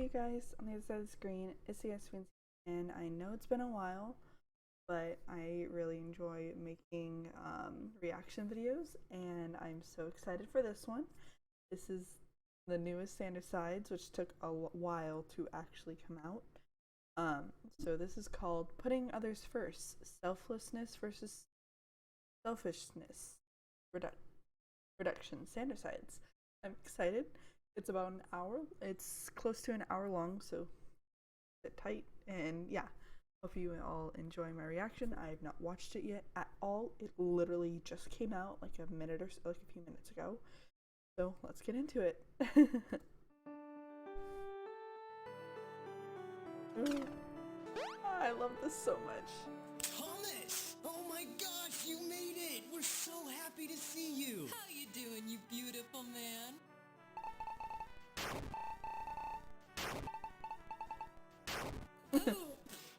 Hey guys, on the other side of the screen, it's the Vinci, and I know it's been a while, but I really enjoy making reaction videos, and I'm so excited for this one. This is the newest Sides, which took a while to actually come out. So this is called Putting Others First, Selflessness versus Selfishness, Reduction, Sides. I'm excited. It's about an hour. It's close to an hour long, so sit tight. And yeah, hope you all enjoy my reaction. I have not watched it yet at all. It literally just came out like a minute or so, like a few minutes ago. So let's get into it. I love this so much. Thomas! Oh my gosh, you made it! We're so happy to see you! How you doing, you beautiful man? Oh,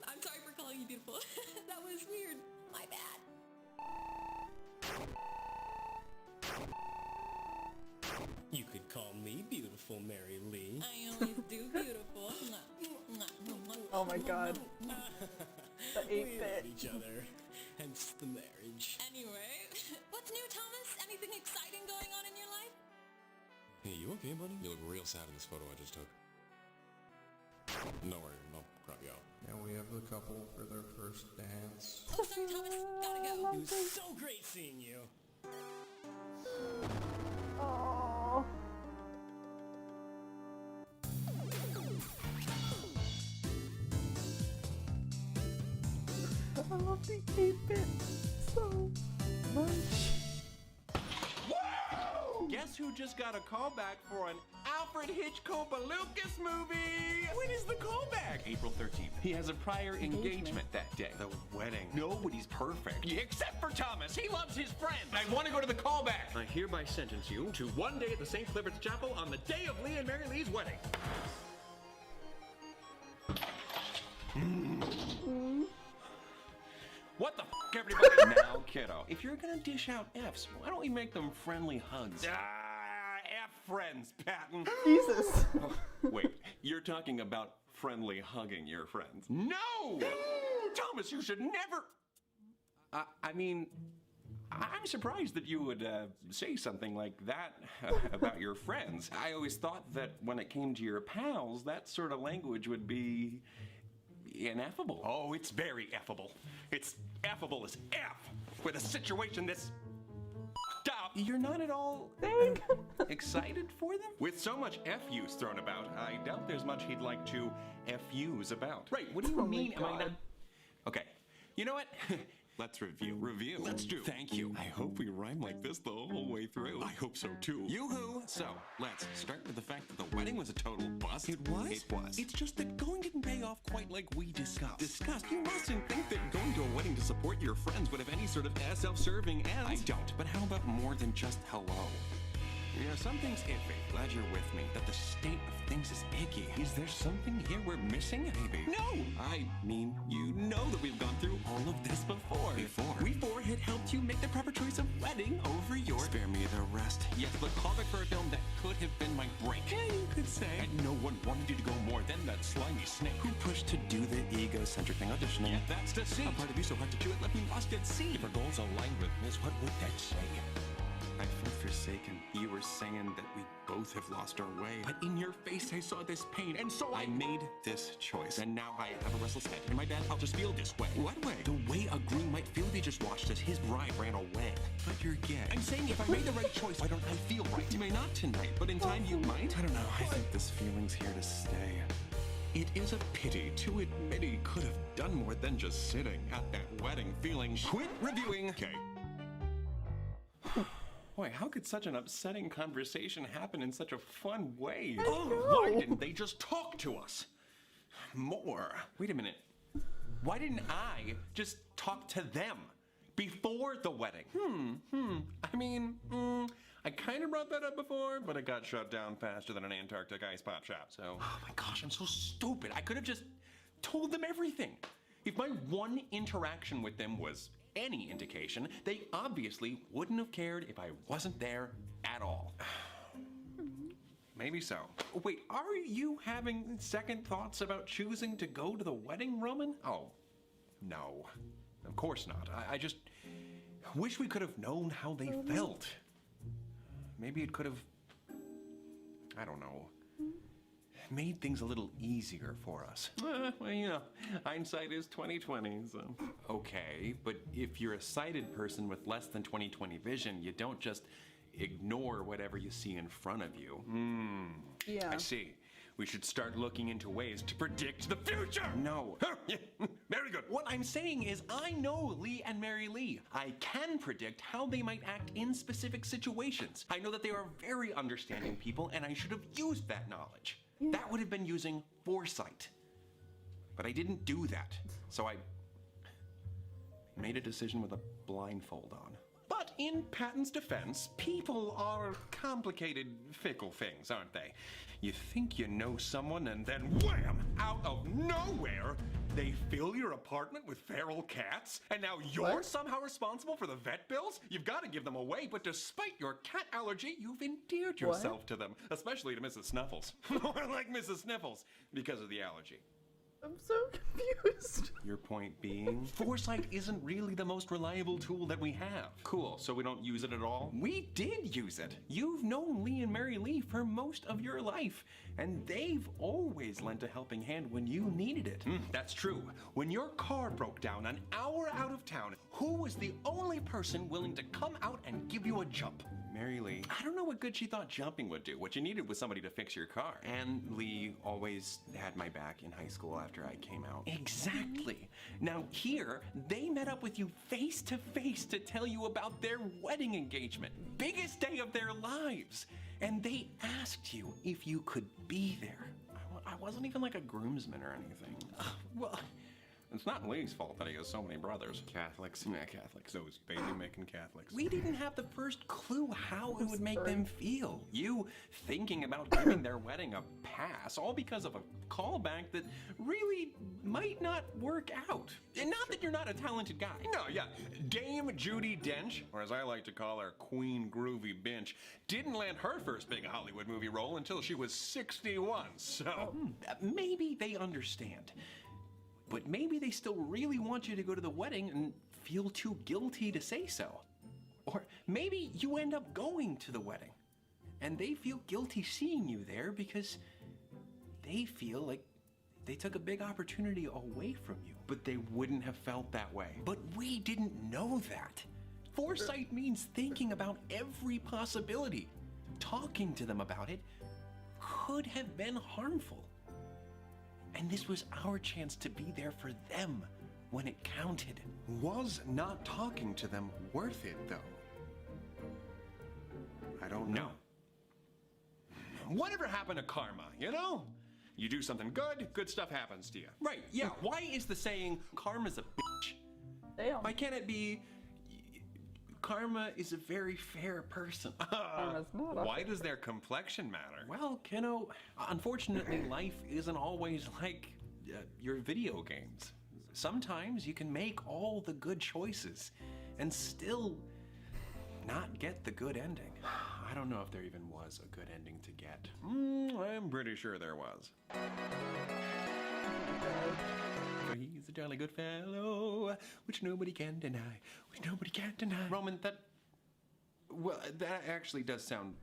I'm sorry for calling you beautiful. That was weird. My bad. You could call me beautiful, Mary Lee. I always do beautiful. Oh my god. The 8-bit. We love each other, hence the marriage. Anyway, what's new, Thomas? Anything exciting going on in your life? Hey, you okay, buddy? You look real sad in this photo I just took. No worry, I'll crop you out. And we have the couple for their first dance. Oh, sorry, Thomas. Gotta go. It was so great seeing you. Oh. I love the 8-bit so much. Guess who just got a callback for an Alfred Hitchcock Lucas movie? When is the callback? April 13th. He has a prior engagement that day. The wedding. Nobody's perfect. Except for Thomas. He loves his friends. I want to go to the callback. I hereby sentence you to 1 day at the St. Clifford's Chapel on the day of Lee and Mary Lee's wedding. What the f, everybody? Now, kiddo, if you're gonna dish out F's, why don't we make them friendly hugs? F friends, Patton. Jesus. Oh, wait, you're talking about friendly hugging your friends? No! Thomas, you should never. I mean, I'm surprised that you would say something like that about your friends. I always thought that when it came to your pals, that sort of language would be ineffable. Oh, it's very effable. It's effable as F with a situation this up. You're not at all excited for them? With so much F use thrown about, I doubt there's much he'd like to F-use about. Right, what do you mean? Am I not? Okay, you know what? Let's review. Let's do. Thank you. I hope we rhyme like this the whole way through. I hope so too. Yoo-hoo! So, let's start with the fact that the wedding was a total bust. It was? It was. It's just that going didn't pay off quite like we discussed. You mustn't think that going to a wedding to support your friends would have any sort of self-serving ends. I don't. But how about more than just hello? Yeah, something's iffy. Glad you're with me. That the state of things is icky. Is there something here we're missing? Maybe. No! I mean, you know that we've gone through all of this before. Before it helped you make the proper choice of wedding over your... Spare me the rest. Yes, the callback for a film that could have been my break. Yeah, you could say. And no one wanted you to go more than that slimy snake who pushed to do the egocentric thing auditioning. Yeah, that's deceit. A part of you so hard to chew it left me lost at sea. If our goals aligned with this, what would that say? I felt forsaken. You were saying that we both have lost our way. But in your face, I saw this pain, and so I made this choice. And now I have a restless head. And my dad, I'll just feel this way. What way? The way a groom might feel if he just watched as his bride ran away. But you're gay. I'm saying if I made the right choice, why don't I feel right? You may not tonight, but in time you might. I don't know. I think this feeling's here to stay. It is a pity to admit he could have done more than just sitting at that wedding feeling. Quit reviewing. Okay. Boy, how could such an upsetting conversation happen in such a fun way? Why didn't they just talk to us more? Wait a minute. Why didn't I just talk to them before the wedding? I mean, I kind of brought that up before, but it got shut down faster than an Antarctic ice pop shop, so... Oh my gosh, I'm so stupid. I could have just told them everything. If my one interaction with them was any indication, they obviously wouldn't have cared if I wasn't there at all. maybe so. Wait, are you having second thoughts about choosing to go to the wedding, Roman? Oh, no. Of course not. I just wish we could have known how they felt. Maybe it could have, I don't know, made things a little easier for us. Well, you know, hindsight is 20/20, so. Okay, but if you're a sighted person with less than 20/20 vision, you don't just ignore whatever you see in front of you. Yeah. I see. We should start looking into ways to predict the future. No. Very good. What I'm saying is I know Lee and Mary Lee. I can predict how they might act in specific situations. I know that they are very understanding people, and I should have used that knowledge. That would have been using foresight. But I didn't do that. So I made a decision with a blindfold on. But in Patton's defense, people are complicated, fickle things, aren't they? You think you know someone and then wham! Out of nowhere, they fill your apartment with feral cats, and now you're somehow responsible for the vet bills? You've got to give them away, but despite your cat allergy, you've endeared yourself to them, especially to Mrs. Snuffles. More like Mrs. Sniffles, because of the allergy. I'm so confused. Your point being? Foresight isn't really the most reliable tool that we have. Cool, so we don't use it at all? We did use it. You've known Lee and Mary Lee for most of your life, and they've always lent a helping hand when you needed it. That's true. When your car broke down an hour out of town, who was the only person willing to come out and give you a jump? Mary Lee. I don't know what good she thought jumping would do. What you needed was somebody to fix your car. And Lee always had my back in high school after I came out. Exactly. Now here, they met up with you face to face to tell you about their wedding engagement. Biggest day of their lives. And they asked you if you could be there. I wasn't even like a groomsman or anything. Well, it's not Lee's fault that he has so many brothers. Catholics. Yeah, Catholics. Those baby-making Catholics. We didn't have the first clue how it would make them feel. You thinking about giving their wedding a pass, all because of a callback that really might not work out. And not that you're not a talented guy. No, yeah. Dame Judi Dench, or as I like to call her, Queen Groovy Bench, didn't land her first big Hollywood movie role until she was 61. So maybe they understand. But maybe they still really want you to go to the wedding and feel too guilty to say so. Or maybe you end up going to the wedding and they feel guilty seeing you there because they feel like they took a big opportunity away from you. But they wouldn't have felt that way. But we didn't know that. Foresight means thinking about every possibility. Talking to them about it could have been harmful. And this was our chance to be there for them when it counted. Was not talking to them worth it, though? I don't know. Whatever happened to karma, you know? You do something good, good stuff happens to you. Right, yeah. Why is the saying, karma's a bitch? Damn. Why can't it be, karma is a very fair person? Karma's not a- Why does their complexion matter? Well, kiddo, unfortunately, life isn't always like your video games. Sometimes you can make all the good choices and still not get the good ending. I don't know if there even was a good ending to get. I'm pretty sure there was. For he's a jolly good fellow, which nobody can deny, which nobody can deny. Roman, that actually does sound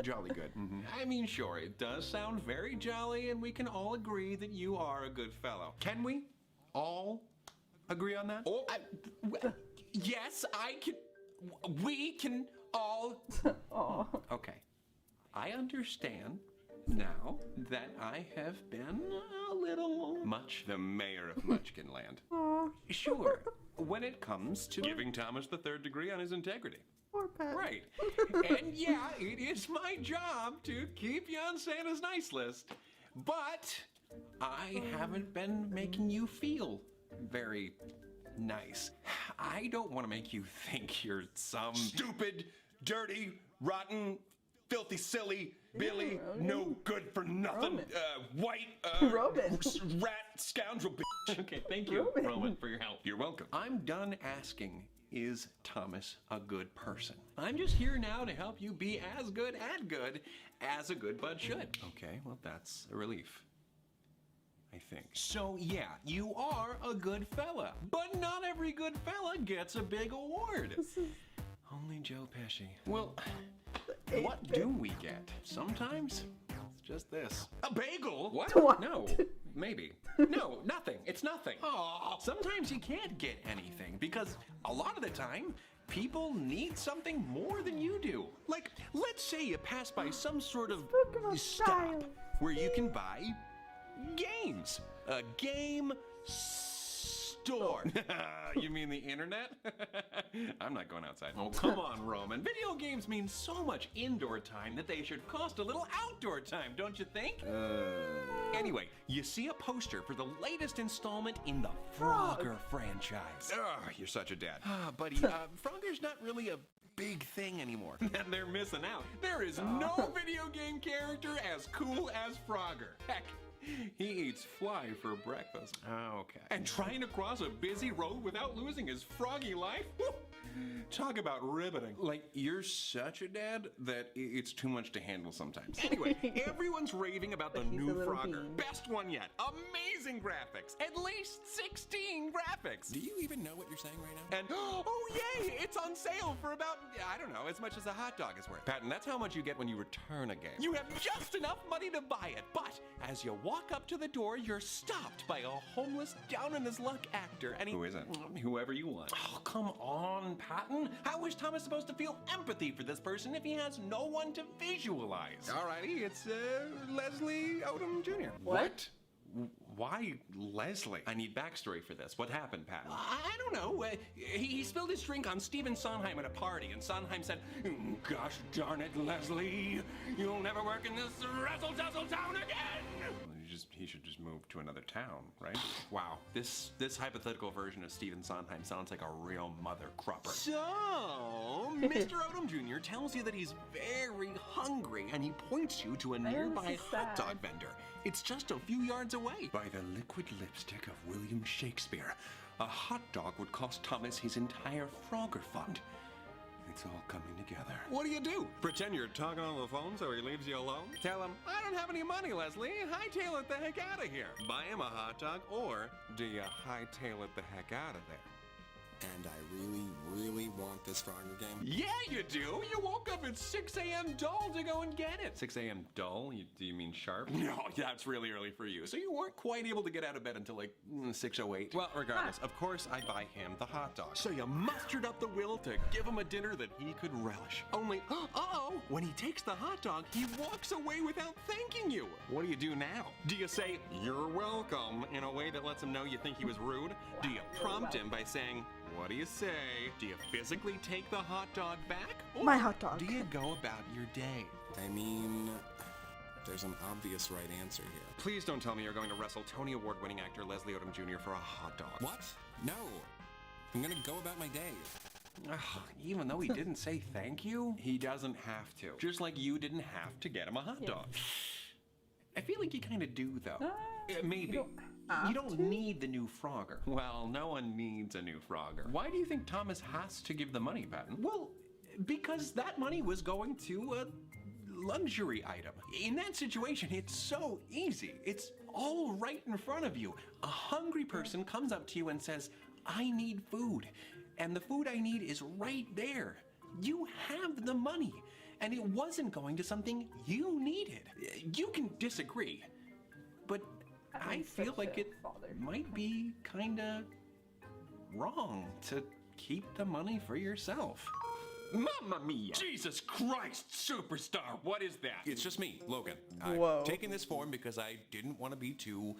jolly good. I mean, sure, it does sound very jolly, and we can all agree that you are a good fellow. Can we all agree on that? Oh, yes, I can. We can all. Okay. I understand now that I have been a little much the mayor of Munchkinland. Sure, when it comes to giving Thomas the third degree on his integrity. Poor pet. Right. And yeah, it is my job to keep you on Santa's nice list. But I haven't been making you feel very nice. I don't want to make you think you're some stupid, dirty, rotten filthy, silly, Billy, no good for nothing, Roman. white, Roman. rat, scoundrel, bitch. Okay, thank you, Roman. Roman, for your help. You're welcome. I'm done asking, is Thomas a good person? I'm just here now to help you be as good at good as a good bud should. Okay, well, that's a relief, I think. So yeah, you are a good fella, but not every good fella gets a big award. Only Joe Pesci. Well, what do we get? Sometimes it's just this. A bagel? What? No, maybe. No, nothing. It's nothing. Oh, sometimes you can't get anything because a lot of the time, people need something more than you do. Like, let's say you pass by some sort of stop where you can buy games. A game store. You mean the internet? I'm not going outside. Oh, come on, Roman. Video games mean so much indoor time that they should cost a little outdoor time, don't you think? Anyway, you see a poster for the latest installment in the Frogger franchise. Ugh, you're such a dad. Buddy, Frogger's not really a big thing anymore. And they're missing out. There is no video game character as cool as Frogger. Heck, he eats fly for breakfast. Okay. And trying to cross a busy road without losing his froggy life? Woo! Talk about riveting. Like, you're such a dad that it's too much to handle sometimes. Anyway, everyone's raving about the But he's a new little Frogger. bean. Best one yet. Amazing graphics. At least 16 graphics. Do you even know what you're saying right now? And, oh yay, it's on sale for about, I don't know, as much as a hot dog is worth. Patton, that's how much you get when you return a game. You have just enough money to buy it, but as you walk up to the door, you're stopped by a homeless, down-on-his-luck actor, and he... Who is it? Whoever you want. Oh, come on, Patton. How is Thomas supposed to feel empathy for this person if he has no one to visualize? Alrighty, it's, Leslie Odom Jr. What? Why Leslie? I need backstory for this. What happened, Patton? I don't know. He spilled his drink on Stephen Sondheim at a party, and Sondheim said, "Gosh darn it, Leslie, you'll never work in this razzle-dazzle town again." He should just move to another town, right? Wow, this hypothetical version of Stephen Sondheim sounds like a real mother crupper. So, Mr. Odom Jr. tells you that he's very hungry, and he points you to a nearby is hot sad. dog vendor. It's just a few yards away. By the liquid lipstick of William Shakespeare, a hot dog would cost Thomas his entire Frogger fund. It's all coming together. What do? Pretend you're talking on the phone so he leaves you alone? Tell him, I don't have any money, Leslie. Hightail it the heck out of here. Buy him a hot dog, or do you hightail it the heck out of there? And I really want this Frogger game. Yeah, you do. You woke up at 6 a.m. dull to go and get it. 6 a.m. dull? Do you mean sharp? No, that's really early for you. So you weren't quite able to get out of bed until like 6:08. Well, regardless, of course I buy him the hot dog. So you mustered up the will to give him a dinner that he could relish. Only, when he takes the hot dog, he walks away without thanking you. What do you do now? Do you say, "You're welcome," in a way that lets him know you think he was rude? Do you prompt him by saying, "What do you say?" Do you physically take the hot dog back? Or My hot dog. do you go about your day? I mean, there's an obvious right answer here. Please don't tell me you're going to wrestle Tony Award-winning actor Leslie Odom Jr. for a hot dog. What? No. I'm gonna go about my day. Ugh, even though he didn't say thank you, he doesn't have to. Just like you didn't have to get him a hot dog. I feel like you kind of do, though. Maybe. You don't need the new Frogger. Well, no one needs a new Frogger. Why do you think Thomas has to give the money, Patton? Well, because that money was going to a luxury item. In that situation, it's so easy. It's all right in front of you. A hungry person comes up to you and says, "I need food." And the food I need is right there. You have the money. And it wasn't going to something you needed. You can disagree, but I feel like it might be kinda wrong to keep the money for yourself. Mamma mia! Jesus Christ, superstar, what is that? It's just me, Logan. Whoa. I've taken this form because I didn't want to be too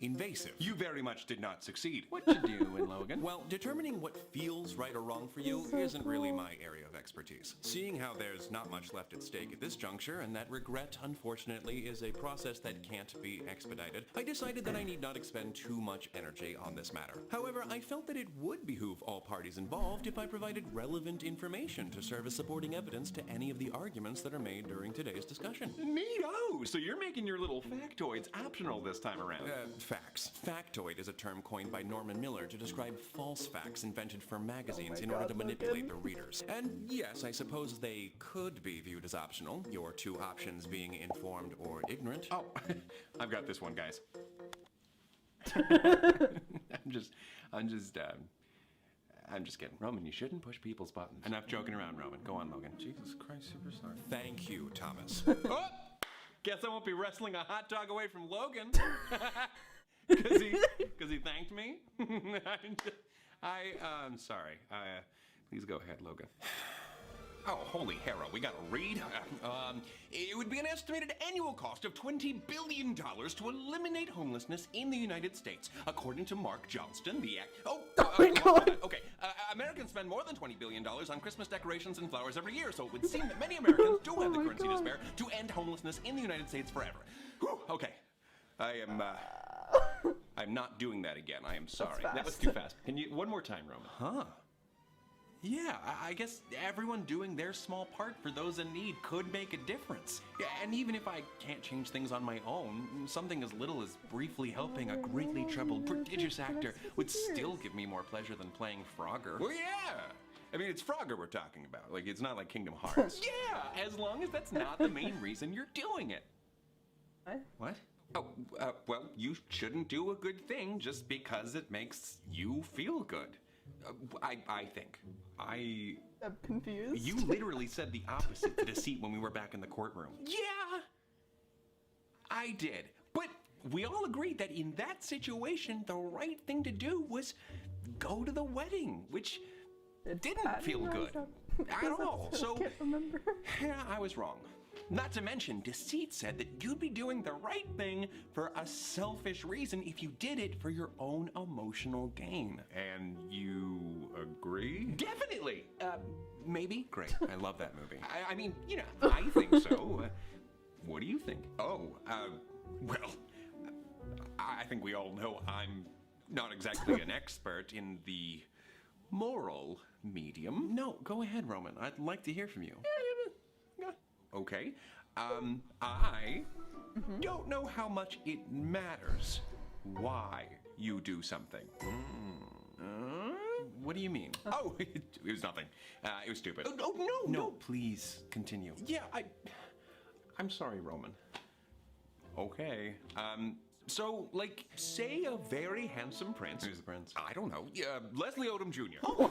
invasive. You very much did not succeed. What'd you do in Logan? Well, determining what feels right or wrong for you isn't really my area of expertise. Seeing how there's not much left at stake at this juncture, and that regret, unfortunately, is a process that can't be expedited, I decided that I need not expend too much energy on this matter. However, I felt that it would behoove all parties involved if I provided relevant information to serve as supporting evidence to any of the arguments that are made during today's discussion. Neato! So you're making your little factoids optional this time around. Facts. Factoid is a term coined by Norman Miller to describe false facts invented for magazines in order to manipulate the readers. And yes, I suppose they could be viewed as optional, your two options being informed or ignorant. Oh, I've got this one, guys. I'm just kidding. Roman, you shouldn't push people's buttons. Enough joking around, Roman. Go on, Logan. Jesus Christ, superstar. Thank you, Thomas. Oh! Guess I won't be wrestling a hot dog away from Logan. Because he thanked me? I'm sorry. Please go ahead, Logan. Oh, holy hero, we gotta read. It would be an estimated annual cost of $20 billion to eliminate homelessness in the United States, according to Mark Johnston, the Okay, Americans spend more than $20 billion on Christmas decorations and flowers every year, so it would seem that many Americans do have the currency to spare to end homelessness in the United States forever. Whew, okay, I'm not doing that again. I am sorry. That was too fast. Can you, one more time, Roman? Huh. Yeah, I guess everyone doing their small part for those in need could make a difference. Yeah, and even if I can't change things on my own, something as little as briefly helping a greatly troubled, prodigious actor would still give me more pleasure than playing Frogger. Well, yeah. I mean, it's Frogger we're talking about. Like, it's not like Kingdom Hearts. Yeah, as long as that's not the main reason you're doing it. What? Oh, well, you shouldn't do a good thing just because it makes you feel good. I think. I'm confused. You literally said the opposite to Deceit when we were back in the courtroom. Yeah, I did. But we all agreed that in that situation, the right thing to do was go to the wedding, which didn't feel good at all. So, I can't remember. Yeah, I was wrong. Not to mention, Deceit said that you'd be doing the right thing for a selfish reason if you did it for your own emotional gain. And you agree? Definitely! Maybe? Great. I love that movie. I mean, you know, I think so. What do you think? Oh, well, I think we all know I'm not exactly an expert in the moral medium. No, go ahead, Roman. I'd like to hear from you. Okay. I don't know how much it matters why you do something. What do you mean? Oh, it was nothing. It was stupid. Oh, no, please continue. Yeah, I'm sorry, Roman. Okay. So, like, say a very handsome prince. Who's the prince? I don't know. Leslie Odom Jr. Oh,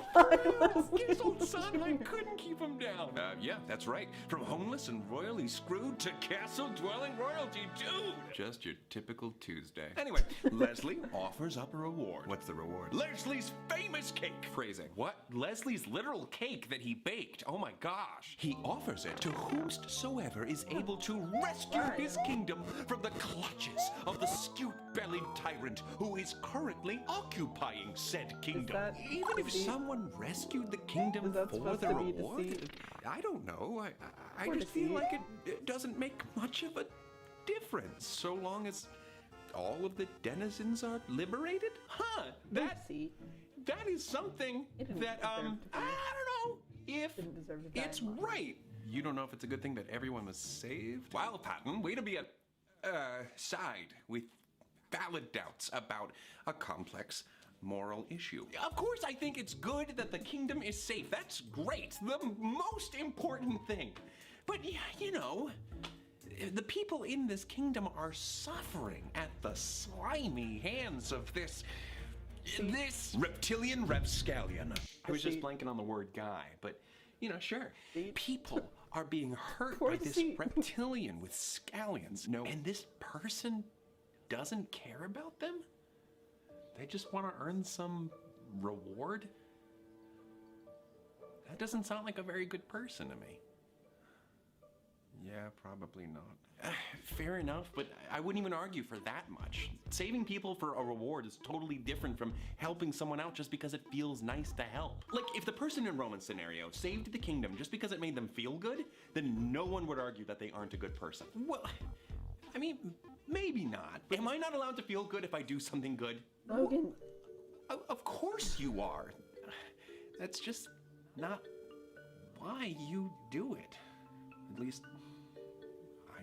His old son, I couldn't keep him down. Yeah, that's right. From homeless and royally screwed to castle-dwelling royalty, dude. Just your typical Tuesday. Anyway, Leslie offers up a reward. What's the reward? Leslie's famous cake. Phrasing. What? Leslie's literal cake that he baked. Oh my gosh. He offers it to whomsoever is able to rescue his kingdom from the clutches of the skewed-bellied tyrant who is currently occupying said kingdom. Even if someone rescued the kingdom for the reward, I don't know. I just feel like it doesn't make much of a difference so long as all of the denizens are liberated? Huh? That is something that, I don't know if it's right. You don't know if it's a good thing that everyone was saved? Wow, Patton, way to be a side with valid doubts about a complex moral issue. Of course, I think it's good that the kingdom is safe. That's great. The most important thing. But, you know, the people in this kingdom are suffering at the slimy hands of this reptilian rapscallion. I was just blanking on the word guy, but, you know, sure. People are being hurt by this reptilian with scallions. No, and this person doesn't care about them? They just want to earn some reward? That doesn't sound like a very good person to me. Yeah, probably not. Fair enough, but I wouldn't even argue for that much. Saving people for a reward is totally different from helping someone out just because it feels nice to help. Like, if the person in Roman's scenario saved the kingdom just because it made them feel good, then no one would argue that they aren't a good person. Well, I mean, maybe not. Am I not allowed to feel good if I do something good? Logan. Of course you are. That's just not why you do it. At least, I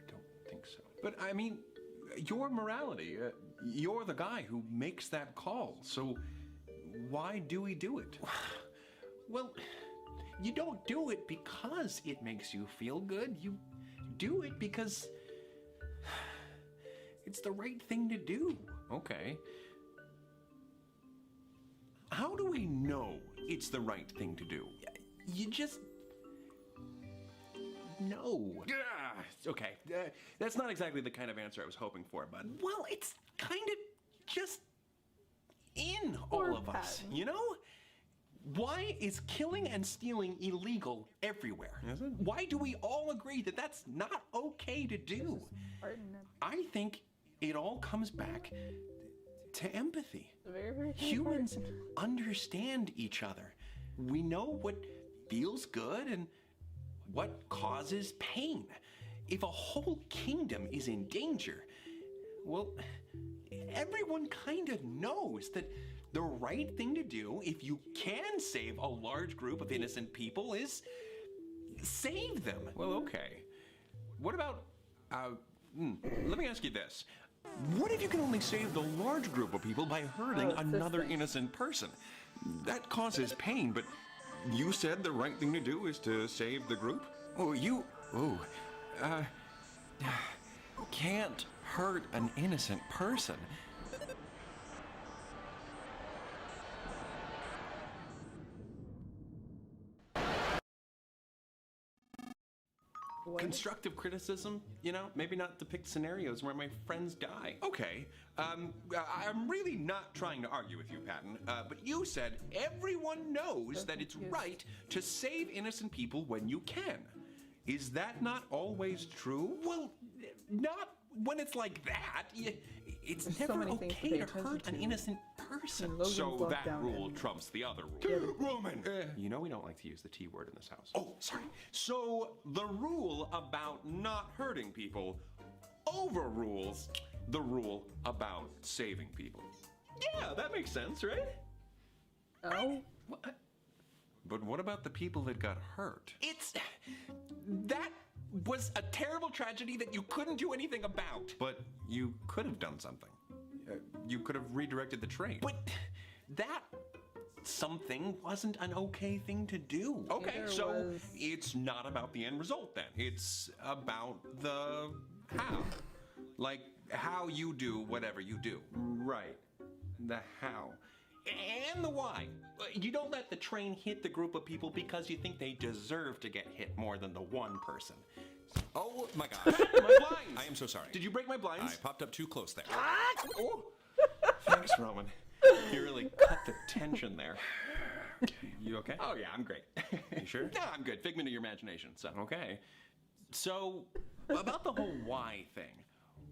don't think so. But I mean, your morality, you're the guy who makes that call, so why do we do it? Well, you don't do it because it makes you feel good. You do it because it's the right thing to do. Okay. How do we know it's the right thing to do? You just know. Okay, that's not exactly the kind of answer I was hoping for, bud. Well, it's kind of just in all of us, you know? Why is killing and stealing illegal everywhere? Is it? Why do we all agree that that's not okay to do? I think it all comes back to empathy. Very, very Humans important. understand each other. We know what feels good and what causes pain. If a whole kingdom is in danger, well, everyone kind of knows that the right thing to do, if you can save a large group of innocent people, is save them. Well, okay. What about, let me ask you this. What if you can only save the large group of people by hurting another innocent person? That causes pain, but you said the right thing to do is to save the group? Can't hurt an innocent person. What? Constructive criticism, you know, maybe not depict scenarios where my friends die. Okay, I'm really not trying to argue with you, Patton, but you said everyone knows that it's right to save innocent people when you can. Is that not always true? Well, not when it's like that. It's There's so never many things to okay pay to attention hurt an to. innocent person. Logan's So locked that down rule and- trumps the other rule. Yeah. Roman! You know we don't like to use the T word in this house. Oh, sorry. So the rule about not hurting people overrules the rule about saving people. Yeah, that makes sense, right? Oh, What? But what about the people that got hurt? That was a terrible tragedy that you couldn't do anything about. But you could have done something. You could have redirected the train. But that something wasn't an okay thing to do. Okay, Neither so was- it's not about the end result then. It's about the how. Like how you do whatever you do. Right. The how. And the why. You don't let the train hit the group of people because you think they deserve to get hit more than the one person. Oh my gosh. My blinds! I am so sorry. Did you break my blinds? I popped up too close there. Oh. Thanks, Roman. You really cut the tension there. You okay? Oh yeah, I'm great. You sure? No, I'm good. Figment of your imagination. So okay. So about the whole why thing.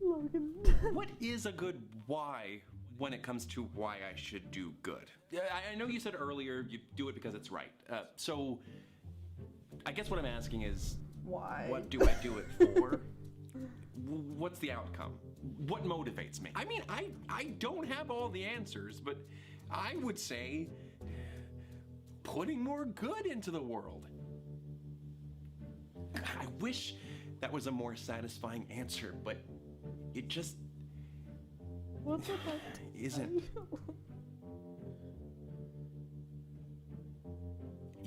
Logan. What is a good why when it comes to why I should do good? I know you said earlier you do it because it's right. So I guess what I'm asking is, Why? what do I do it for? What's the outcome? What motivates me? I mean, I don't have all the answers, but I would say putting more good into the world. I wish that was a more satisfying answer, but it just What's with that? isn't.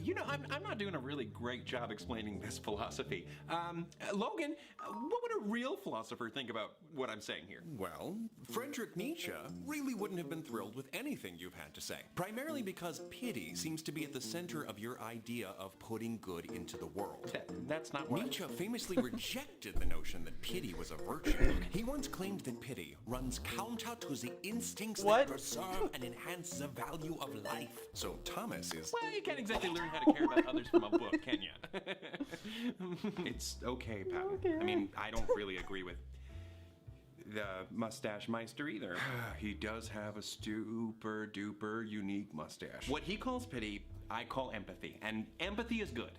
You know, I'm not doing a really great job explaining this philosophy. Logan, what would a real philosopher think about what I'm saying here? Well, Friedrich Nietzsche really wouldn't have been thrilled with anything you've had to say. Primarily because pity seems to be at the center of your idea of putting good into the world. That's not what Nietzsche famously rejected the notion that pity was a virtue. He once claimed that pity runs counter to the instincts What? that preserve and enhance the value of life. So Thomas is... Well, you can't exactly learn how to care about others from a book, can you? It's okay, Pat. Okay. I mean, I don't really agree with the mustache meister either. He does have a super duper unique mustache. What he calls pity, I call empathy. And empathy is good.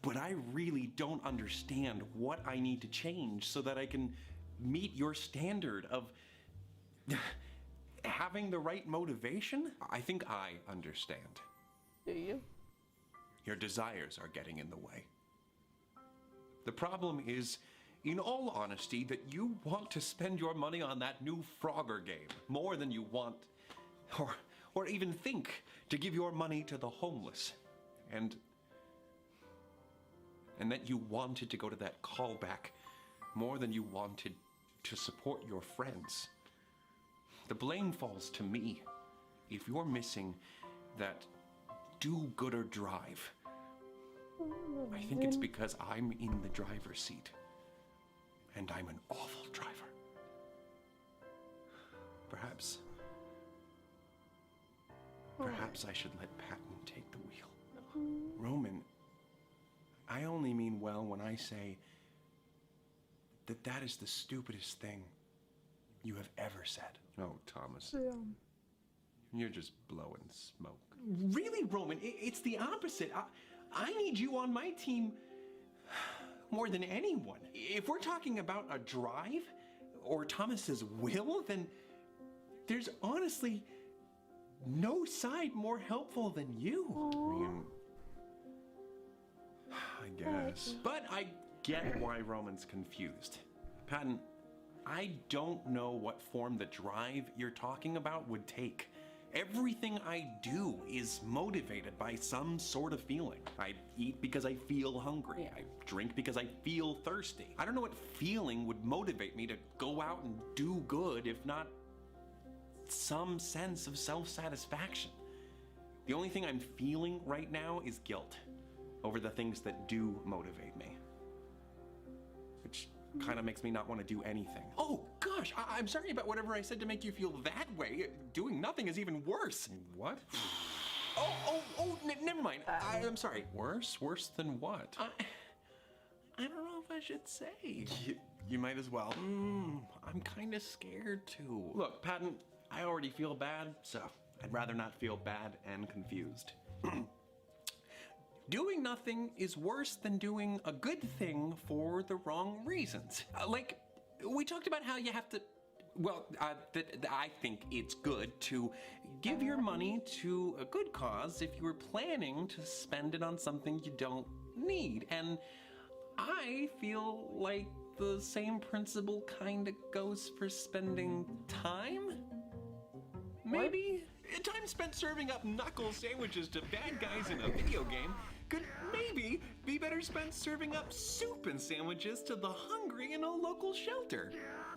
But I really don't understand what I need to change so that I can meet your standard of having the right motivation. I think I understand. Do you? Your desires are getting in the way. The problem is, in all honesty, that you want to spend your money on that new Frogger game more than you want, or even think to give your money to the homeless. And that you wanted to go to that callback more than you wanted to support your friends. The blame falls to me if you're missing that do-gooder drive. I think it's because I'm in the driver's seat, and I'm an awful driver. Perhaps I should let Patton take the wheel. Roman, I only mean well when I say that that is the stupidest thing you have ever said. Oh, Thomas. Yeah. You're just blowing smoke. Really, Roman? It's the opposite. I need you on my team more than anyone. If we're talking about a drive or Thomas's will, then there's honestly no side more helpful than you. I guess. But I get why Roman's confused. Patton, I don't know what form the drive you're talking about would take. Everything I do is motivated by some sort of feeling. I eat because I feel hungry. I drink because I feel thirsty. I don't know what feeling would motivate me to go out and do good if not some sense of self-satisfaction. The only thing I'm feeling right now is guilt over the things that do motivate me. Which kind of makes me not want to do anything. Oh gosh, I'm sorry about whatever I said to make you feel that way. Doing nothing is even worse. What? Never mind. I'm sorry. Worse? Worse than what? I don't know if I should say. You might as well. I'm kind of scared too. Look, Patton, I already feel bad, so I'd rather not feel bad and confused. Doing nothing is worse than doing a good thing for the wrong reasons. Like, we talked about how you have to, I think it's good to give your money to a good cause if you were planning to spend it on something you don't need. And I feel like the same principle kind of goes for spending time? Maybe? Time spent serving up knuckle sandwiches to bad guys in a video game could maybe be better spent serving up soup and sandwiches to the hungry in a local shelter.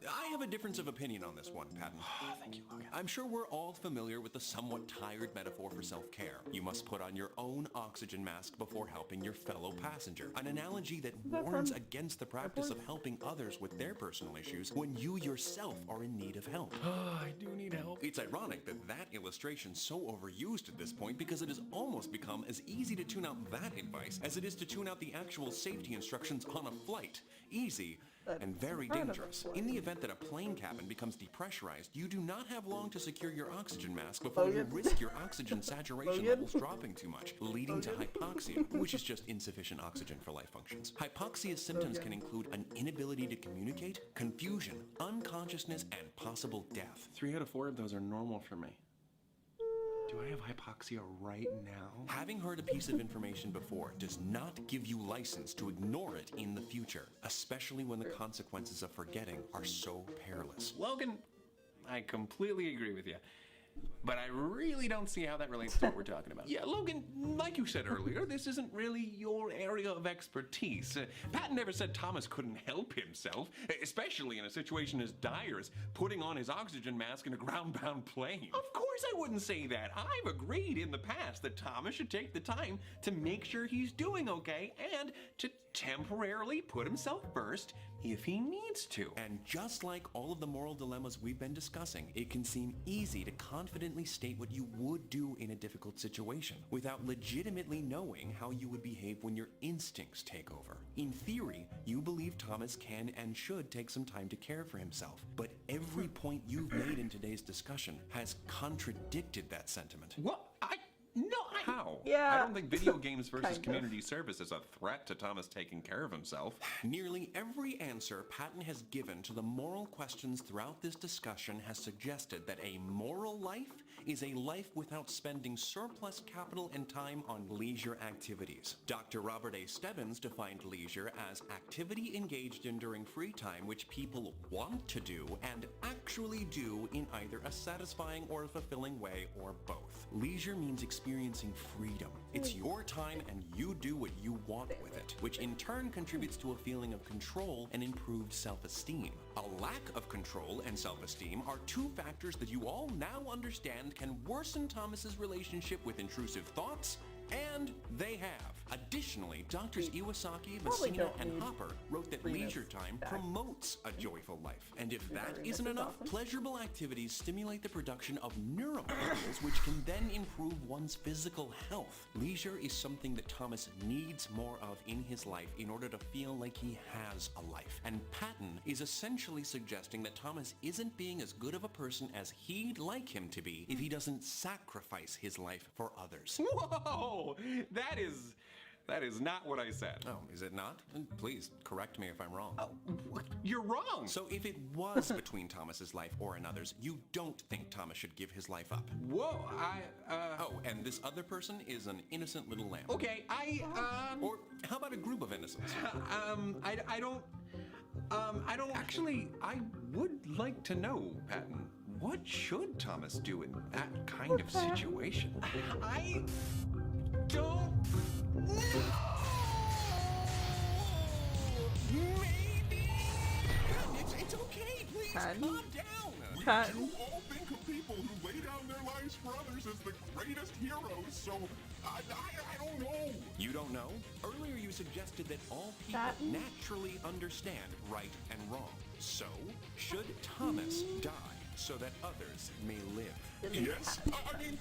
I have a difference of opinion on this one, Patton. Thank you, Logan. I'm sure we're all familiar with the somewhat tired metaphor for self-care. You must put on your own oxygen mask before helping your fellow passenger. An analogy that warns against the practice of helping others with their personal issues when you yourself are in need of help. I do need help. It's ironic that that illustration's so overused at this point because it has almost become as easy to tune out that advice as it is to tune out the actual safety instructions on a flight. Easy and very dangerous. In the event that a plane cabin becomes depressurized, you do not have long to secure your oxygen mask before you risk your oxygen saturation levels dropping too much, leading to hypoxia, which is just insufficient oxygen for life functions. Hypoxia symptoms can include an inability to communicate, confusion, unconsciousness, and possible death. 3 out of 4 of those are normal for me. Do I have hypoxia right now? Having heard a piece of information before does not give you license to ignore it in the future, especially when the consequences of forgetting are so perilous. Logan, I completely agree with you. But I really don't see how that relates to what we're talking about. Yeah, Logan, like you said earlier, this isn't really your area of expertise. Patton never said Thomas couldn't help himself, especially in a situation as dire as putting on his oxygen mask in a ground-bound plane. Of course I wouldn't say that. I've agreed in the past that Thomas should take the time to make sure he's doing okay and to temporarily put himself first if he needs to. And just like all of the moral dilemmas we've been discussing, it can seem easy to confidently state what you would do in a difficult situation without legitimately knowing how you would behave when your instincts take over. In theory, you believe Thomas can and should take some time to care for himself, but every point you've made in today's discussion has contradicted that sentiment. What? No, How? Yeah. I don't think video games versus Kind of. community service is a threat to Thomas taking care of himself. Nearly every answer Patton has given to the moral questions throughout this discussion has suggested that a moral life is a life without spending surplus capital and time on leisure activities. Dr. Robert A. Stebbins defined leisure as activity engaged in during free time which people want to do and actually do in either a satisfying or a fulfilling way or both. Leisure means experiencing freedom. It's your time and you do what you want with it, which in turn contributes to a feeling of control and improved self-esteem. A lack of control and self-esteem are two factors that you all now understand can worsen Thomas's relationship with intrusive thoughts, and they have. Additionally, Doctors Iwasaki, Probably Messina, don't and need Hopper wrote that Remus leisure time back. promotes a joyful life. And if that Remus isn't is enough, awesome. pleasurable activities stimulate the production of neurochemicals which can then improve one's physical health. Leisure is something that Thomas needs more of in his life in order to feel like he has a life. And Patton is essentially suggesting that Thomas isn't being as good of a person as he'd like him to be if he doesn't sacrifice his life for others. Whoa! That is not what I said. Oh, is it not? Please correct me if I'm wrong. What? You're wrong. So if it was between Thomas's life or another's, you don't think Thomas should give his life up? Whoa, Oh, and this other person is an innocent little lamb. Okay, Or how about a group of innocents? I don't actually, I would like to know, Patton, what should Thomas do in that kind of situation? I don't know. Maybe. It's okay. Please Patton? calm down. Patton. You all think of people who lay down their lives for others as the greatest heroes, so I don't know. You don't know? Earlier you suggested that all people Patton? naturally understand right and wrong. So, should Thomas die so that others may live? Yes, I mean,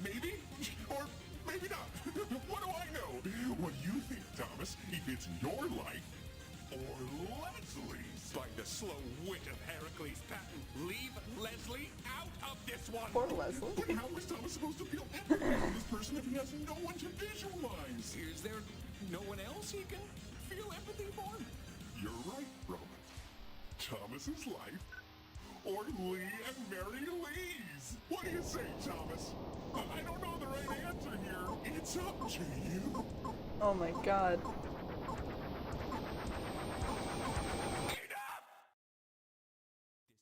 maybe, or maybe not. What do I know? What do you think, Thomas, if it's your life or Leslie's? By the slow wit of Heracles, Patton, leave Leslie out of this one. Poor Leslie. But how is Thomas supposed to feel empathy for this person if he has no one to visualize? Is there no one else he can feel empathy for? You're right, Roman. Thomas's life, or Lee and Mary Lee's. What do you say, Thomas? I don't know the right answer here. It's up to you. Oh my god.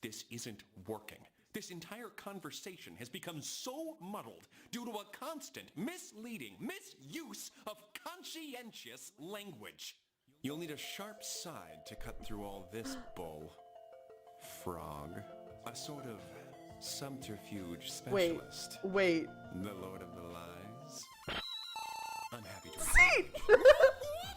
This isn't working. This entire conversation has become so muddled due to a constant, misleading misuse of conscientious language. You'll need a sharp side to cut through all this bull. Frog. A sort of subterfuge specialist. Wait. The Lord of the Lies. I'm happy to Wait!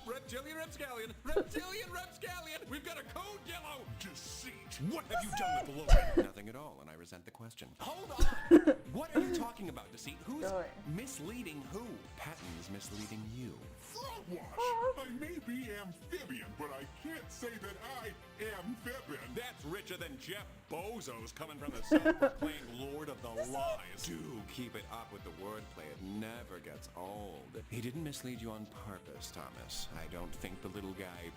Reptilian Rapscallion! Reptilian Rapscallion! We've got a code yellow! Deceit. What have you done with the Lord? Nothing at all, and I resent the question. Hold on! What are you talking about, Deceit? Who's Going. misleading who? Patton's misleading you. Frogwash. I may be amphibian, but I can't say that I am fibbing. That's richer than Jeff Bezos coming from the self-proclaimed Lord of the Lies. Do keep it up with the wordplay. It never gets old. He didn't mislead you on purpose, Thomas. I don't think the little guy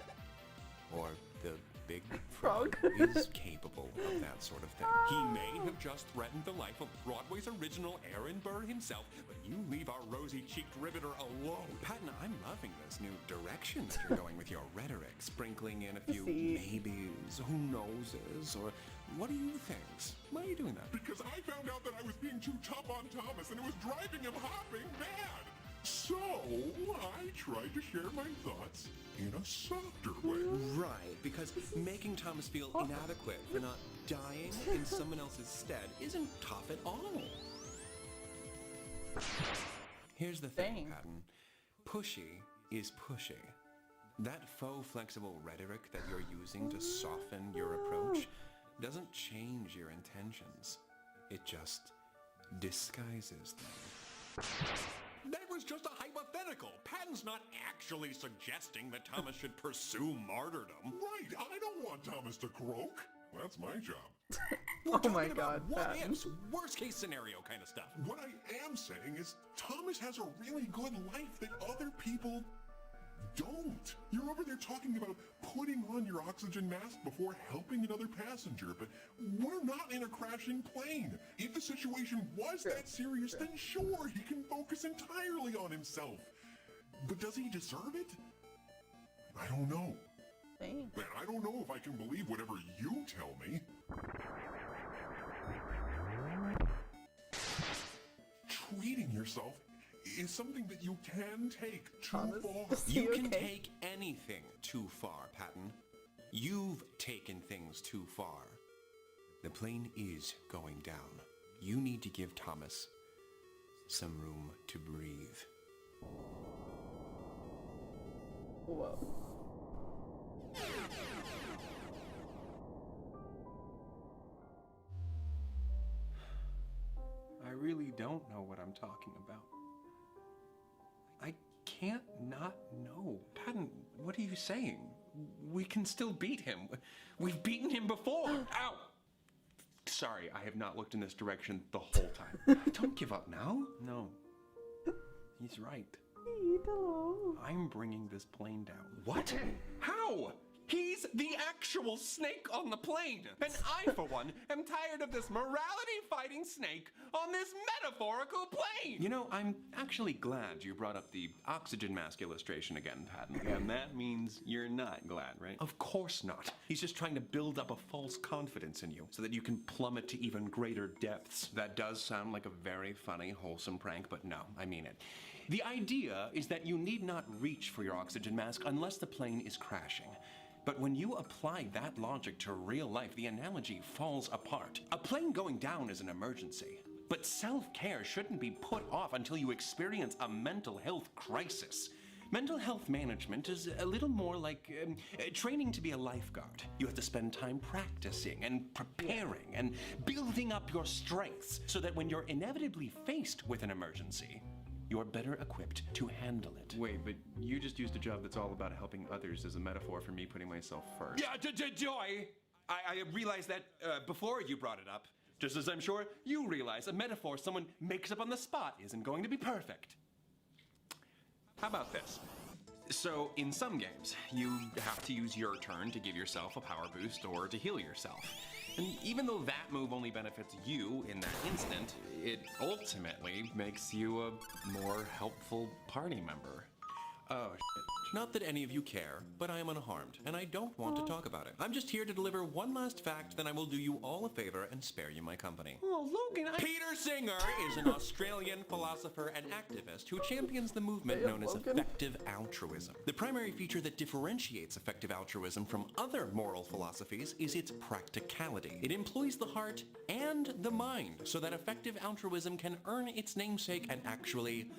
or the big frog is capable of that sort of thing. He may have just threatened the life of Broadway's original Aaron Burr himself, but you leave our rosy-cheeked riveter alone. Patton, I'm loving this new direction that you're going with your rhetoric, sprinkling in a few See. maybes, who knowses, or what do you think? Why are you doing that? Because I found out that I was being too tough on Thomas and it was driving him hopping mad. So, I tried to share my thoughts in a softer way. Right, because making Thomas feel inadequate for not dying in someone else's stead isn't tough at all. Here's the thing, Dang. Patton. Pushy is pushy. That faux flexible rhetoric that you're using to soften your approach doesn't change your intentions. It just disguises them. That was just a hypothetical. Patton's not actually suggesting that Thomas should pursue martyrdom. Right, I don't want Thomas to croak. That's my job. We're Oh my talking about God, what Patton. ifs, worst case scenario kind of stuff. What I am saying is Thomas has a really good life that other people don't. You're over there talking about putting on your oxygen mask before helping another passenger, but we're not in a crashing plane. If the situation was that serious, then sure, he can focus entirely on himself. But does he deserve it? I don't know. Dang. Man, I don't know if I can believe whatever you tell me. Treating yourself is something that you can take too Thomas, far. is he You can okay? take anything too far, Patton. You've taken things too far. The plane is going down. You need to give Thomas some room to breathe. Whoa. I really don't know what I'm talking about. I can't not know. Patton, what are you saying? We can still beat him. We've beaten him before. Ow! Sorry, I have not looked in this direction the whole time. Don't give up now. No. He's right. I'm bringing this plane down. What? How? He's the actual snake on the plane. And I, for one, am tired of this morality-fighting snake on this metaphorical plane. You know, I'm actually glad you brought up the oxygen mask illustration again, Patton. And that means you're not glad, right? Of course not. He's just trying to build up a false confidence in you so that you can plummet to even greater depths. That does sound like a very funny, wholesome prank, but no, I mean it. The idea is that you need not reach for your oxygen mask unless the plane is crashing. But when you apply that logic to real life, the analogy falls apart. A plane going down is an emergency. But self-care shouldn't be put off until you experience a mental health crisis. Mental health management is a little more like training to be a lifeguard. You have to spend time practicing and preparing and building up your strengths so that when you're inevitably faced with an emergency, you're better equipped to handle it. Wait, but you just used a job that's all about helping others as a metaphor for me putting myself first. Yeah, Joy! I realized that before you brought it up, just as I'm sure you realize a metaphor someone makes up on the spot isn't going to be perfect. How about this? So, in some games, you have to use your turn to give yourself a power boost or to heal yourself. And even though that move only benefits you in that instant, it ultimately makes you a more helpful party member. Oh, shit. Not that any of you care, but I am unharmed, and I don't want to talk about it. I'm just here to deliver one last fact, then I will do you all a favor and spare you my company. Oh, Logan, Peter Singer is an Australian philosopher and activist who champions the movement Hey, known as Logan. effective altruism. The primary feature that differentiates effective altruism from other moral philosophies is its practicality. It employs the heart and the mind so that effective altruism can earn its namesake and actually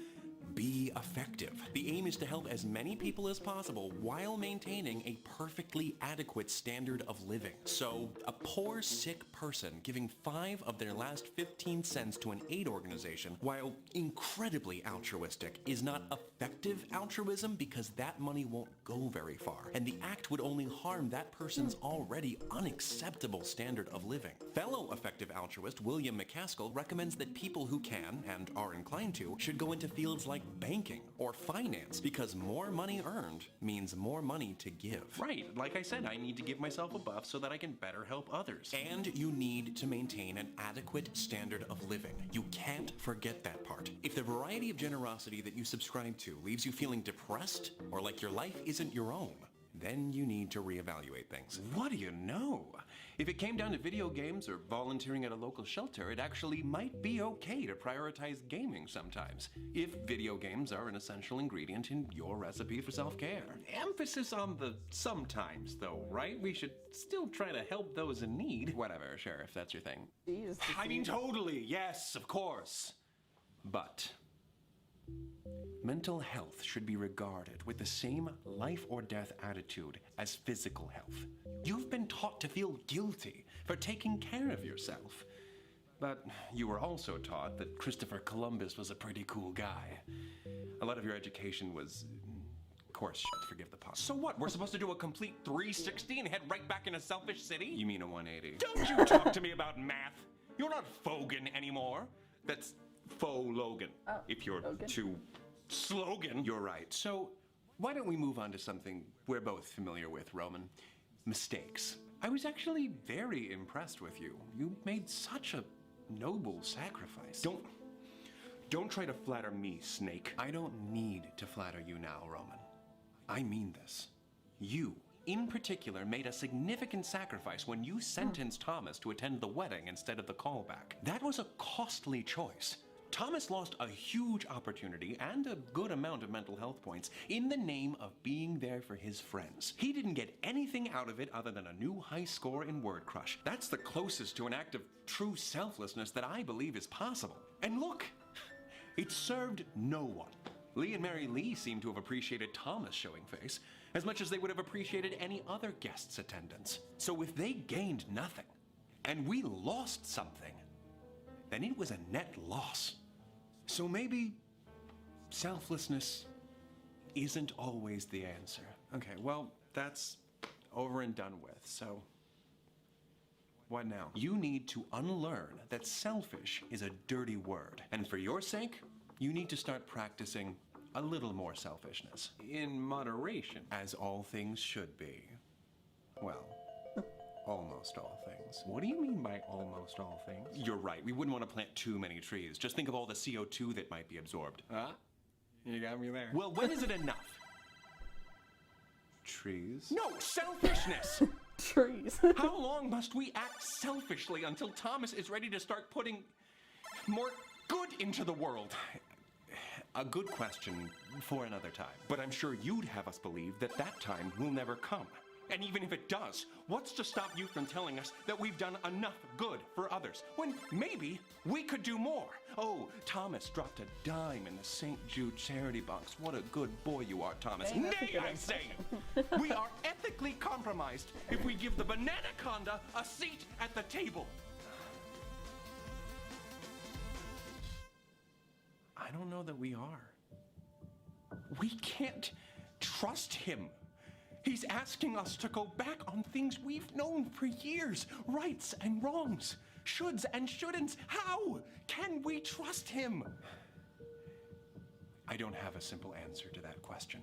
be effective. The aim is to help as many people as possible while maintaining a perfectly adequate standard of living. So, a poor, sick person giving 5 of their last 15 cents to an aid organization, while incredibly altruistic, is not effective altruism because that money won't go very far, and the act would only harm that person's already unacceptable standard of living. Fellow effective altruist William McCaskill recommends that people who can, and are inclined to, should go into fields like banking or finance because more money earned means more money to give. Right, like I said, I need to give myself a buff so that I can better help others. And you need to maintain an adequate standard of living. You can't forget that part. If the variety of generosity that you subscribe to leaves you feeling depressed or like your life isn't your own, then you need to reevaluate things. What do you know? If it came down to video games or volunteering at a local shelter, it actually might be okay to prioritize gaming sometimes, if video games are an essential ingredient in your recipe for self-care. Emphasis on the sometimes, though, right? We should still try to help those in need. Whatever, sure, if that's your thing. Jeez, I mean, totally, yes, of course. But mental health should be regarded with the same life or death attitude as physical health. You've been taught to feel guilty for taking care of yourself. But you were also taught that Christopher Columbus was a pretty cool guy. A lot of your education was course, forgive the pun. So what? We're supposed to do a complete 360 and head right back into Selfish City? You mean a 180? Don't you talk to me about math. You're not Fogan anymore. That's Faux Logan. Oh, if you're Logan. too slogan. You're right. So, why don't we move on to something we're both familiar with, Roman? Mistakes. I was actually very impressed with you. You made such a noble sacrifice. Don't try to flatter me, Snake. I don't need to flatter you now, Roman. I mean this. You, in particular, made a significant sacrifice when you sentenced Thomas to attend the wedding instead of the callback. That was a costly choice. Thomas lost a huge opportunity and a good amount of mental health points in the name of being there for his friends. He didn't get anything out of it other than a new high score in Word Crush. That's the closest to an act of true selflessness that I believe is possible. And look, it served no one. Lee and Mary Lee seem to have appreciated Thomas showing face as much as they would have appreciated any other guest's attendance. So if they gained nothing, and we lost something, then it was a net loss. So maybe selflessness isn't always the answer. Okay, well, that's over and done with, so what now? You need to unlearn that selfish is a dirty word. And for your sake, you need to start practicing a little more selfishness. In moderation. As all things should be. Well, almost all things. What do you mean by almost all things? You're right, we wouldn't want to plant too many trees. Just think of all the CO2 that might be absorbed. Huh? You got me there. Well, when is it enough? Trees? No, selfishness! Trees. How long must we act selfishly until Thomas is ready to start putting more good into the world? A good question for another time. But I'm sure you'd have us believe that that time will never come. And even if it does, what's to stop you from telling us that we've done enough good for others, when maybe we could do more? Oh, Thomas dropped a dime in the St. Jude charity box. What a good boy you are, Thomas. Dang, that's a Nay, good I say! We are ethically compromised if we give the Bananaconda a seat at the table. I don't know that we are. We can't trust him. He's asking us to go back on things we've known for years. Rights and wrongs. Shoulds and shouldn'ts. How can we trust him? I don't have a simple answer to that question.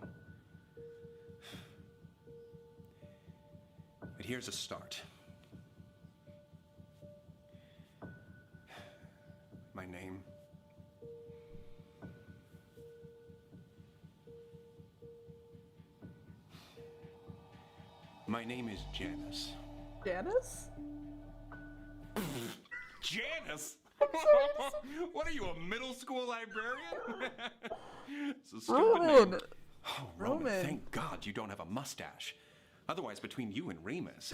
But here's a start. My name. My name is Janice. Janice? Janice? What are you, a middle school librarian? It's a stupid Roman! name. Oh, Roman, Roman. thank God you don't have a mustache. Otherwise, between you and Remus,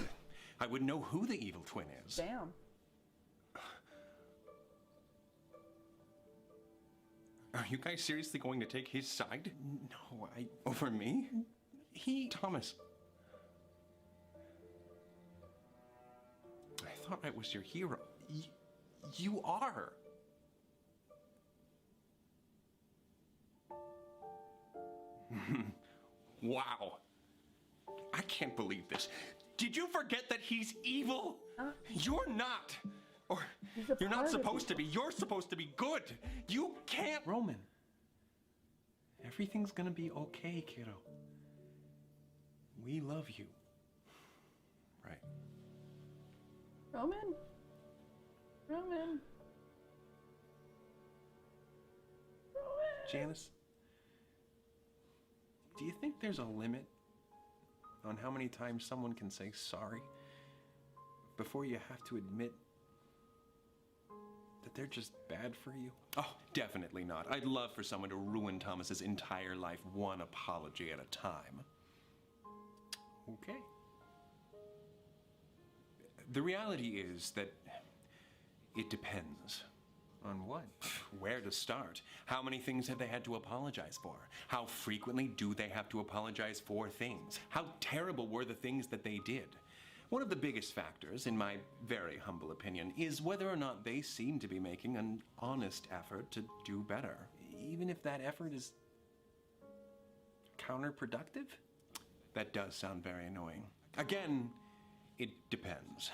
I would know who the evil twin is. Damn. Are you guys seriously going to take his side? No, over me? Thomas. I thought I was your hero. You are. Wow. I can't believe this. Did you forget that he's evil? You're not. Or He's a you're not part of supposed to be. You're supposed to be good. You can't. Roman, everything's gonna be okay, kiddo. We love you. Right. Roman? Roman? Janice, do you think there's a limit on how many times someone can say sorry before you have to admit that they're just bad for you? Oh, definitely not. I'd love for someone to ruin Thomas's entire life one apology at a time. Okay. The reality is that it depends. On what? Where to start? How many things have they had to apologize for? How frequently do they have to apologize for things? How terrible were the things that they did? One of the biggest factors, in my very humble opinion, is whether or not they seem to be making an honest effort to do better, even if that effort is counterproductive? That does sound very annoying. Again, it depends.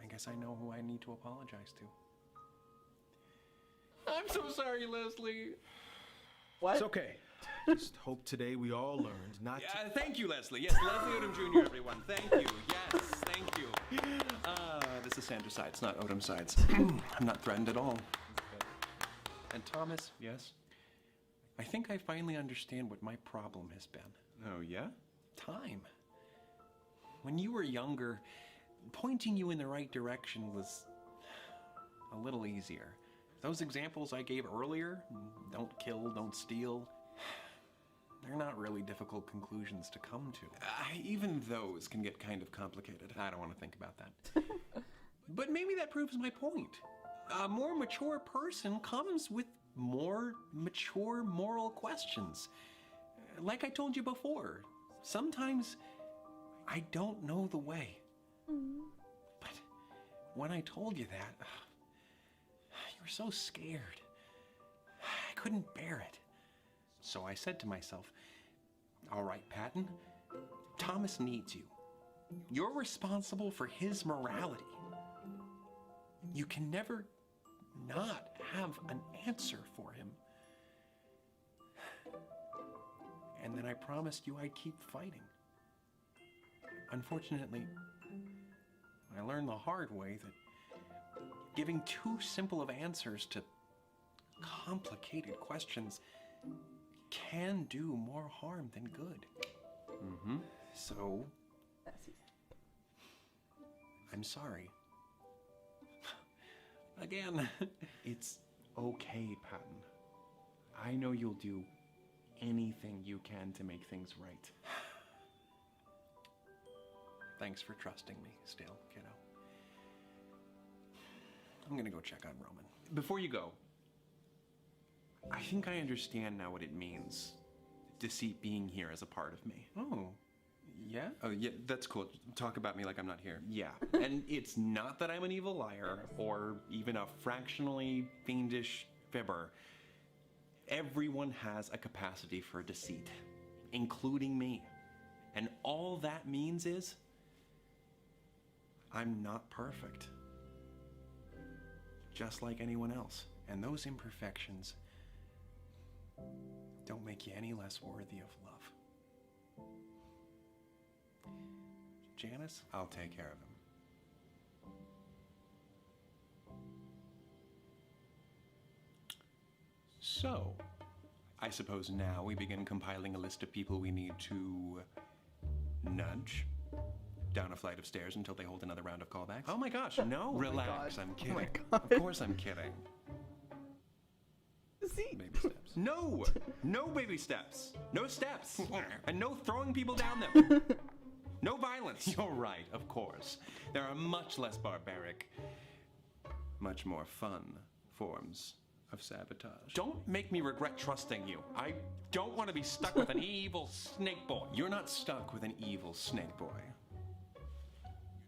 I guess I know who I need to apologize to. I'm so sorry, Leslie. What? It's okay. Just hope today we all learned not to. Thank you, Leslie. Yes, Leslie Odom Jr., everyone. Thank you. Yes, thank you. This is Sandra Sides, not Odom Sides. I'm not threatened at all. And Thomas, yes? I think I finally understand what my problem has been. Oh, yeah? Time. When you were younger, pointing you in the right direction was a little easier. Those examples I gave earlier, don't kill, don't steal, they're not really difficult conclusions to come to. Even those can get kind of complicated. I don't want to think about that. But maybe that proves my point. A more mature person comes with more mature moral questions. Like I told you before, sometimes I don't know the way. But when I told you that, you were so scared. I couldn't bear it. So I said to myself, all right, Patton, Thomas needs you. You're responsible for his morality. You can never not have an answer for him. And then I promised you I'd keep fighting. Unfortunately, I learned the hard way that giving too simple of answers to complicated questions can do more harm than good. So, I'm sorry. Again, it's okay, Patton. I know you'll do anything you can to make things right. Thanks for trusting me still, kiddo. I'm gonna go check on Roman. Before you go, I think I understand now what it means, Deceit being here as a part of me. Oh, yeah? Oh, yeah, that's cool. Talk about me like I'm not here. Yeah, and it's not that I'm an evil liar or even a fractionally fiendish fibber. Everyone has a capacity for deceit, including me. And all that means is I'm not perfect. Just like anyone else. And those imperfections don't make you any less worthy of love. Janice, I'll take care of him. So, I suppose now we begin compiling a list of people we need to nudge down a flight of stairs until they hold another round of callbacks. Oh my gosh, no. Relax, I'm kidding. Of course I'm kidding. Deceit. Baby steps. No! No baby steps. No steps. And no throwing people down them. No violence. You're right, of course. There are much less barbaric, much more fun forms of sabotage. Don't make me regret trusting you. I don't want to be stuck with an evil snake boy. You're not stuck with an evil snake boy.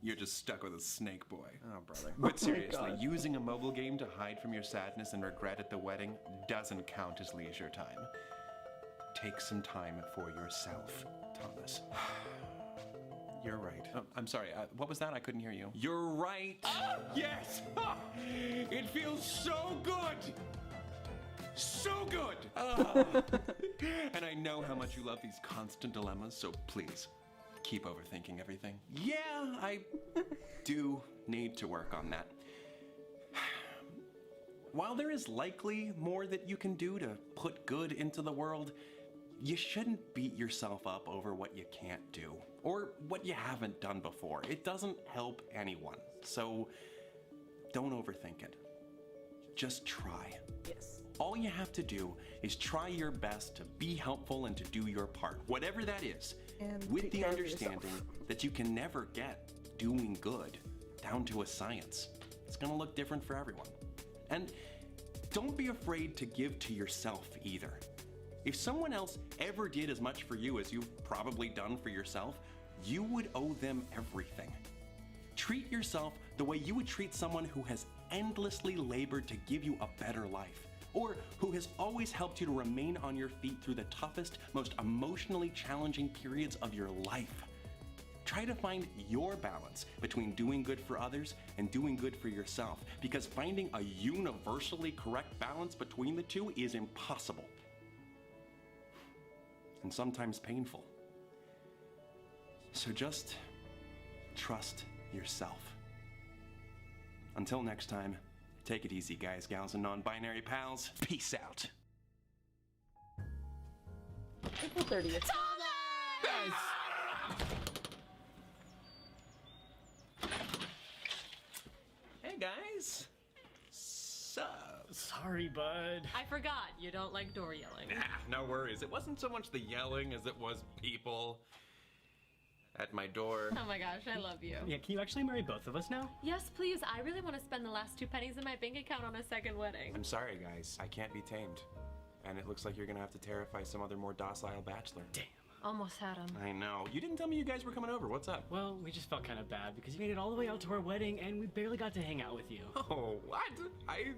You're just stuck with a snake boy. Oh, brother. But seriously, using a mobile game to hide from your sadness and regret at the wedding doesn't count as leisure time. Take some time for yourself, Thomas. You're right. Oh, I'm sorry, what was that? I couldn't hear you. You're right. Yes! It feels so good! So good! And I know how much you love these constant dilemmas, so please, keep overthinking everything. Yeah, I do need to work on that. While there is likely more that you can do to put good into the world, you shouldn't beat yourself up over what you can't do, or what you haven't done before. It doesn't help anyone, so don't overthink it. Just try. Yes. All you have to do is try your best to be helpful and to do your part, whatever that is, And with take the care of understanding yourself. that you can never get doing good down to a science. It's gonna look different for everyone. And don't be afraid to give to yourself either. If someone else ever did as much for you as you've probably done for yourself, you would owe them everything. Treat yourself the way you would treat someone who has endlessly labored to give you a better life. or who has always helped you to remain on your feet through the toughest, most emotionally challenging periods of your life. Try to find your balance between doing good for others and doing good for yourself, because finding a universally correct balance between the two is impossible. And sometimes painful. So just trust yourself. Until next time, take it easy, guys, gals, and non-binary pals. Peace out. April 30th. Hey guys. So. Sorry, bud. I forgot you don't like door yelling. Nah, no worries. It wasn't so much the yelling as it was people at my door. Oh my gosh, I love you. Yeah, can you actually marry both of us now? Yes, please. I really want to spend the last 2 pennies in my bank account on a second wedding. I'm sorry, guys. I can't be tamed. And it looks like you're gonna have to terrify some other more docile bachelor. Damn. Almost had him. I know. You didn't tell me you guys were coming over. What's up? Well, we just felt kind of bad because you made it all the way out to our wedding and we barely got to hang out with you. Oh, what? I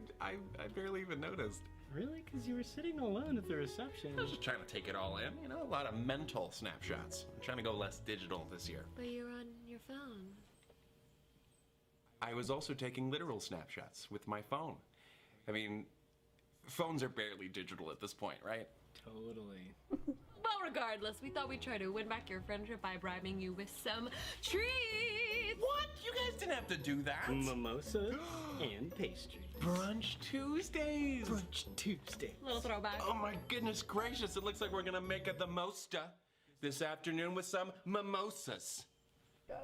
barely even noticed. Really? Because you were sitting alone at the reception. I was just trying to take it all in. You know, a lot of mental snapshots. I'm trying to go less digital this year. But you're on your phone. I was also taking literal snapshots with my phone. I mean, phones are barely digital at this point, right? Totally. Well, regardless, we thought we'd try to win back your friendship by bribing you with some treats. What? You guys didn't have to do that. Mimosas and pastry. Brunch Tuesdays. Brunch Tuesday. Little throwback. Oh my goodness gracious, it looks like we're gonna make a the mosta this afternoon with some mimosas.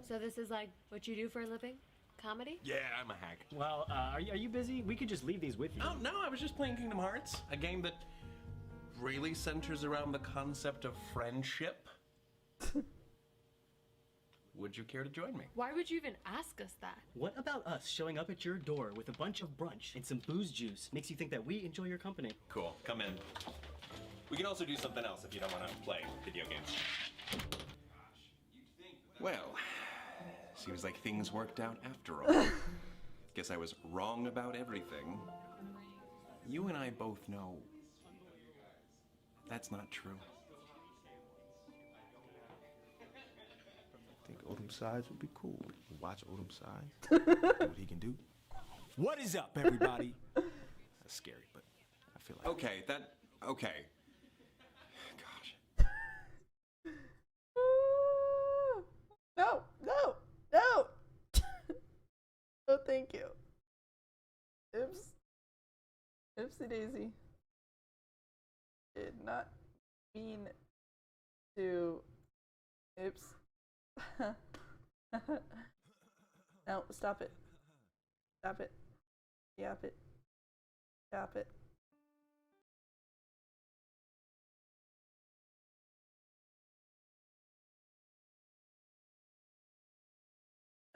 So this is like what you do for a living? Comedy? Yeah, I'm a hack. Well, are you busy? We could just leave these with you. Oh no, I was just playing Kingdom Hearts, a game that really centers around the concept of friendship. Would you care to join me? Why would you even ask us that? What about us showing up at your door with a bunch of brunch and some booze juice makes you think that we enjoy your company? Cool, come in. We can also do something else if you don't want to play video games. Well, seems like things worked out after all. Guess I was wrong about everything. You and I both know that's not true. I think Odom Sides would be cool. Watch Odom Sides. See what he can do. What is up, everybody? That's scary, but I feel like. Okay, okay. Gosh. No, no, no. Oh, thank you. Oops. Oopsie daisy. Did not mean to. Oops. No, stop it. Stop it. Yap it. Stop it.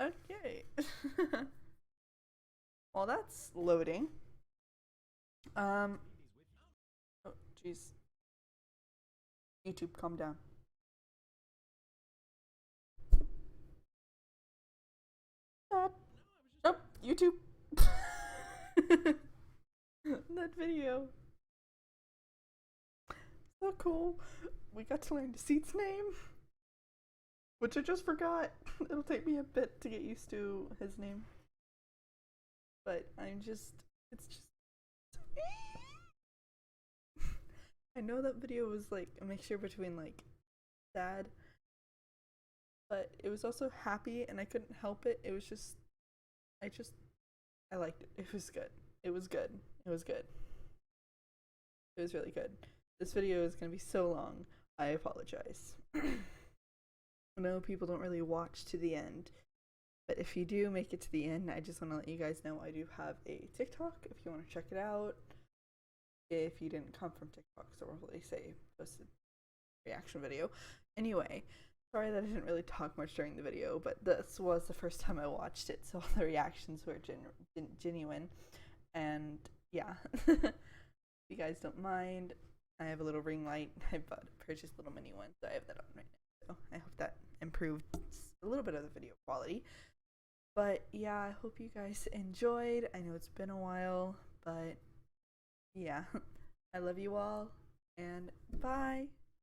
Okay. While that's loading. Oh, jeez. YouTube, calm down. Stop. Oh, YouTube. That video. So cool. We got to learn Deceits' name, which I just forgot. It'll take me a bit to get used to his name. But it's just I know that video was like a mixture between like sad, but it was also happy and I couldn't help it. It was just I liked it. It was good. It was good. It was good. It was really good. This video is gonna be so long. I apologize. I know people don't really watch to the end, but if you do make it to the end, I just want to let you guys know I do have a TikTok if you want to check it out. If you didn't come from TikTok, so we'll really say posted reaction video. Anyway, sorry that I didn't really talk much during the video, but this was the first time I watched it, so all the reactions were genuine. And yeah, if you guys don't mind, I have a little ring light. I purchased a little mini one, so I have that on right now. So I hope that improved a little bit of the video quality. But yeah, I hope you guys enjoyed. I know it's been a while, but yeah, I love you all, and bye.